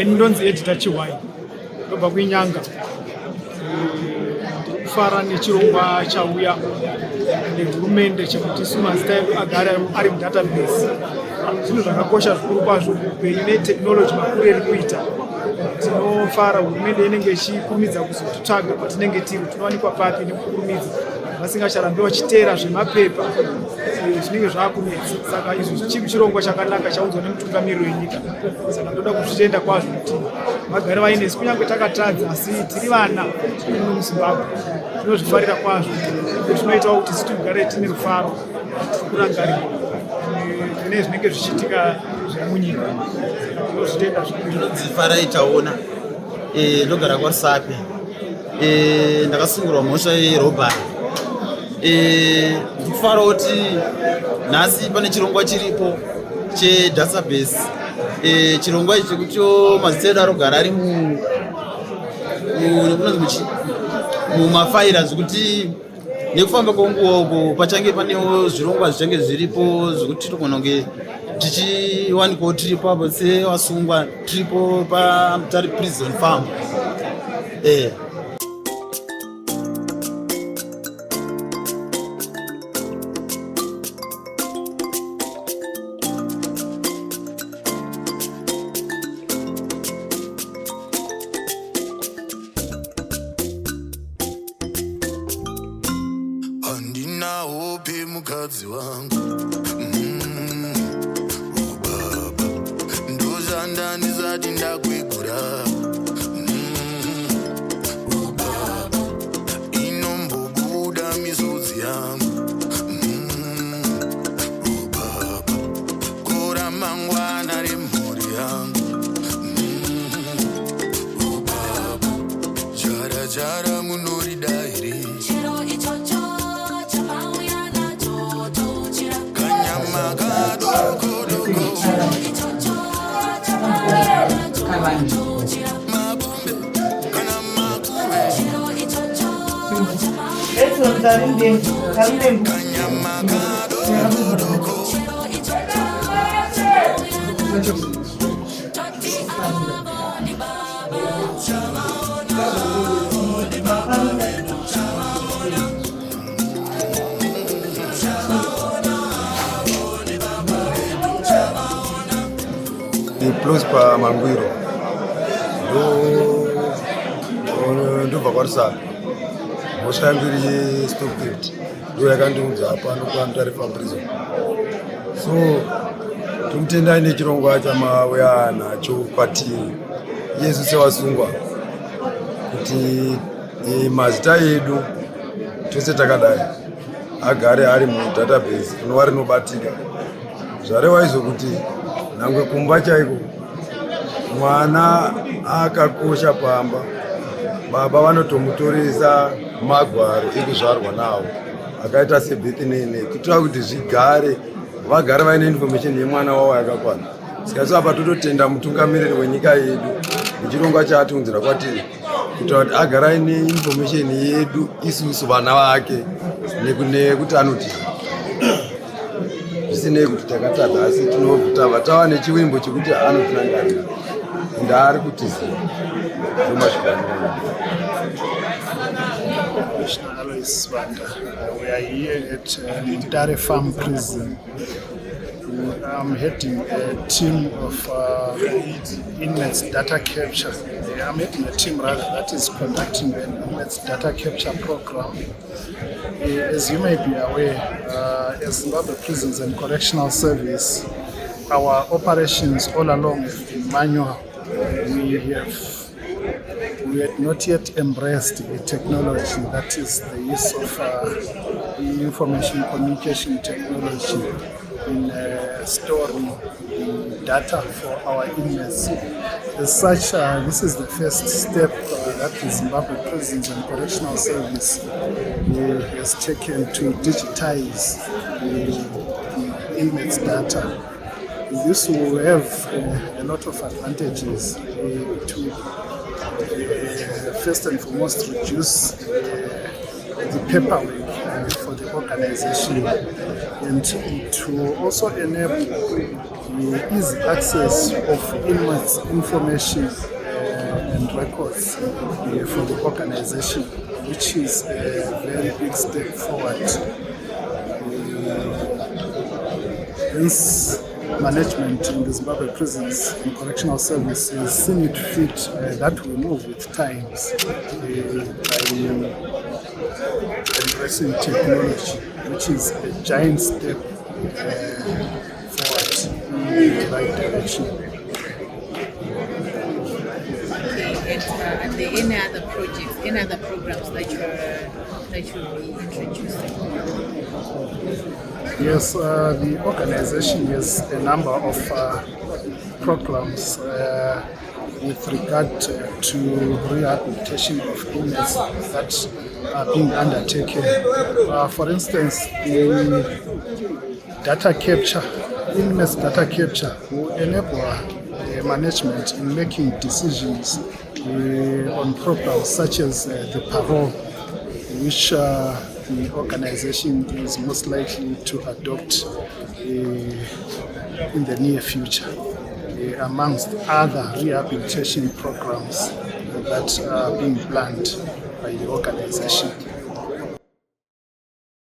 ndinonzi Editor Chiwai ndobva kuinyanga. Kufara nechirongwa chauya nehurumende chekuti isu mazita edu agare ari mudatabase. Zvinhu zvakakosha zvikuru kwazvo upenyu netekinoloji makuru iri kuita. Tinofara hurumende inenge ichikurumidza kuzotitsvaga patinenge tiri, tinowanikwa papi nekukurumidza, vasingacharambi vachiteera zvemapepa zvinenge zvaakunetsa. Saka izvi chiri chirongwa chakanaka chaunzwa nemutungamiriri wenyika. Saka ndoda kuzvitenda kwazvo kuti vagare vainesi, kunyange takatadza asi tiri vana muno muZimbabwe. Tinozvifarira kwazvo, tinoitawo kuti isi tigare tine rufaro, tikurangarira kune zvinenge zvichiitika zvemunyika. Tinozvitenda zvikuru. Farai taona ndogara kwaRusape, ndakasungirwa mhosva yerobhari. Ndikufara kuti nhasi pane chirongwa chiripo chedatabase. Chirongwa ichi chekuti mazita edu arogara ari mumafaira, zvekuti nekufamba kwenguva uko pachange panewo zvirongwa zvichange zviripo zvekuti togona kunge tichiwanikwawo tiripo apo sevasungwa tiripo patari prison farm. Andina hope mukadzi wangu, baba ndoshanda ndisati ndakwegura, baba inombobuda misodzi yangu, baba kora mangwana remhuri yangu, baba jara jara munorida here Prosper Mangwiro ndobva kwaRusape. Mhosva yangu iri ye-stop ndo yakandiudza pano kwaMutare prison. So tomutendai nechirongwa chamauya nacho kwatiri Yesu sewasungwa, kuti mazita edu tose takadai agare ari mudatabase rinova rinobatika. Zvareva izvo kuti nangwe kumba chaiko mwana akakosha pamba, baba vanotomutoresa magwaro ekuzvarwa nawo akaita sebirthday kuitira kuti zvigare vagare vaine information yemwana wavo yakakwana. Saka so apa tototenda mutungamiriri wenyika yedu nechirongwa chaatiunzira kwatiri kuita kuti agare aine information yedu isusu vana vake nekuti anoti zvisinei kuti takatadza asi tinobva tava nechivimbo chekuti anotinangarira ende ari kutiziva. Alois Banda. We are here at Mutare Farm Prison. I'm heading a team of inmates data capture. I'm heading a team rather that is conducting an inmates data capture program. As you may be aware, as Zimbabwe Prisons and Correctional Service, our operations all along have been manual. We had not yet embraced the technology, that is the use of information communication technology in storing data for our inmates. As such, this is the first step that the Zimbabwe Prisons and Correctional Service has taken to digitize the inmates' data. This will have a lot of advantages to first and foremost reduce the paperwork for the organization and to also enable easy access of inmates information and records for the organization, which is a very big step forward. Hence, management in the Zimbabwe prisons and correctional services seen it fit that we move with times by embracing technology, which is a giant step forward in the right direction. Are there any other projects, any other programs that you'll be introducing? Yes, the organization has a number of programs with regard to rehabilitation of inmates that are being undertaken. For instance, the data capture, inmates data capture will enable management in making decisions on programs such as the parole, which the organization is most likely to adopt in the near future, amongst other rehabilitation programs that are being planned by the organization.